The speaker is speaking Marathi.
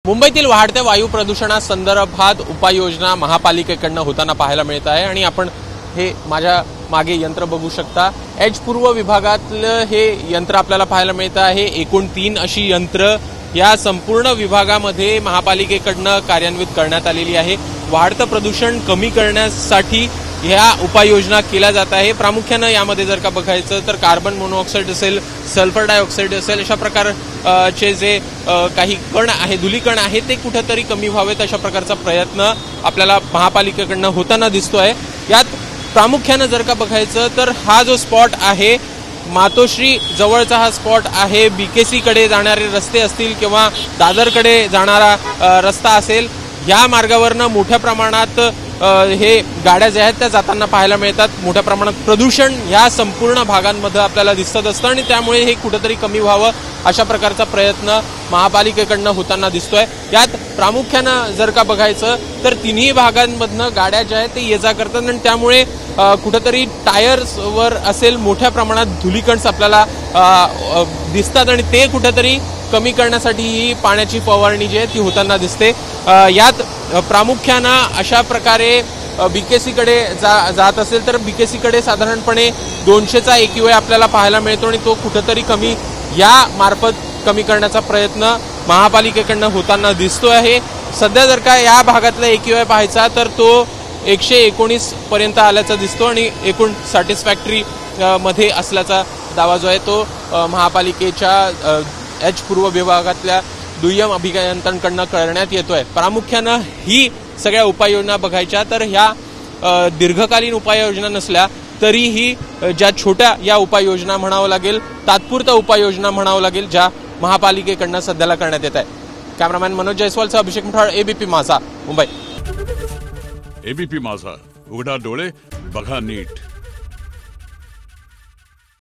मुंबईतील वाढत्या वायू प्रदूषणासंदर्भात उपाययोजना महापालिकेकडून होताना पाहायला मिळत आहे आणि आपण हे माझ्या मागे यंत्र बघू शकता। एच पूर्व विभागातलं हे यंत्र आपल्याला पाहायला मिळत आहे। एकूण 3 अशी यंत्र या संपूर्ण विभागामध्ये महापालिकेकडून कार्यान्वित करण्यात आलेली आहे। वाढतं प्रदूषण कमी करण्यासाठी ह्या उपाययोजना केल्या जात आहे। प्रामुख्याने यामध्ये जर का बघायचं तर कार्बन मोनोऑक्साईड असेल, सल्फर डायऑक्साईड असेल, अशा प्रकारचे जे काही कण आहे, धुलीकण आहे ते कुठेतरी कमी व्हावेत अशा प्रकारचा प्रयत्न आपल्याला महापालिकेकडून होताना दिसतोय। यात प्रामुख्याने जर का बघायचं तर हा जो स्पॉट आहे मातोश्री जवळचा हा स्पॉट आहे। बीकेसी कडे जाणारे रस्ते असतील किंवा दादरकडे जाणारा रस्ता असेल, या मार्गावरनं मोठ्या प्रमाणात हे गाड्या ज्या आहेत त्या जाताना पाहायला मिळतात। मोठ्या प्रमाणात प्रदूषण या संपूर्ण भागांमध्ये आपल्याला दिसत असतं आणि त्यामुळे हे कुठेतरी कमी व्हावं अशा प्रकारचा प्रयत्न महापालिकेकडून होताना दिसतोय। यात प्रामुख्याने जर का बघायचं तर तिन्ही भागांमधनं गाड्या ज्या आहेत ते ये जा करतात आणि त्यामुळे कुठेतरी टायर्सवर असेल मोठ्या प्रमाणात धुलीकण आपल्याला दिसतात आणि ते कुठेतरी कमी करण्यासाठी ही पाण्याची फवारणी जी आहे ती होताना दिसते। यात प्रामुख्यानं अशा प्रकारे बीकेसी कडे जात असेल तर बीकेसी कडे साधारणपणे 200चा AQI आपल्याला पाहायला मिळतो आणि तो कुठेतरी कमी या मार्फत कमी करण्याचा प्रयत्न महापालिकेकडून होताना दिसतो आहे। सध्या जर का या भागातला AQI पाहायचा तर तो 119 पर्यंत आल्याचा दिसतो आणि एकूण सॅटिस्फॅक्टरी मध्ये असल्याचा दावा जो आहे तो महापालिकेच्या एच पूर्व विभागातल्या दुय्यम अभियंत्यांकडून करण्यात येतोय। प्रामुख्याने ही सगळ्या उपाययोजना बघायच्या तर ह्या दीर्घकालीन उपाययोजना नसल्या तरीही ज्या छोट्या या उपाययोजना म्हणावं लागेल, तात्पुरत्या उपाययोजना म्हणावं लागेल, ज्या महापालिकेकडून सध्याला करण्यात येत आहे। कॅमेरामॅन मनोज जयस्वालचा अभिषेक मुठाळ, एबीपी माझा, मुंबई। एबीपी माझा, उघडा डोळे बघा नीट।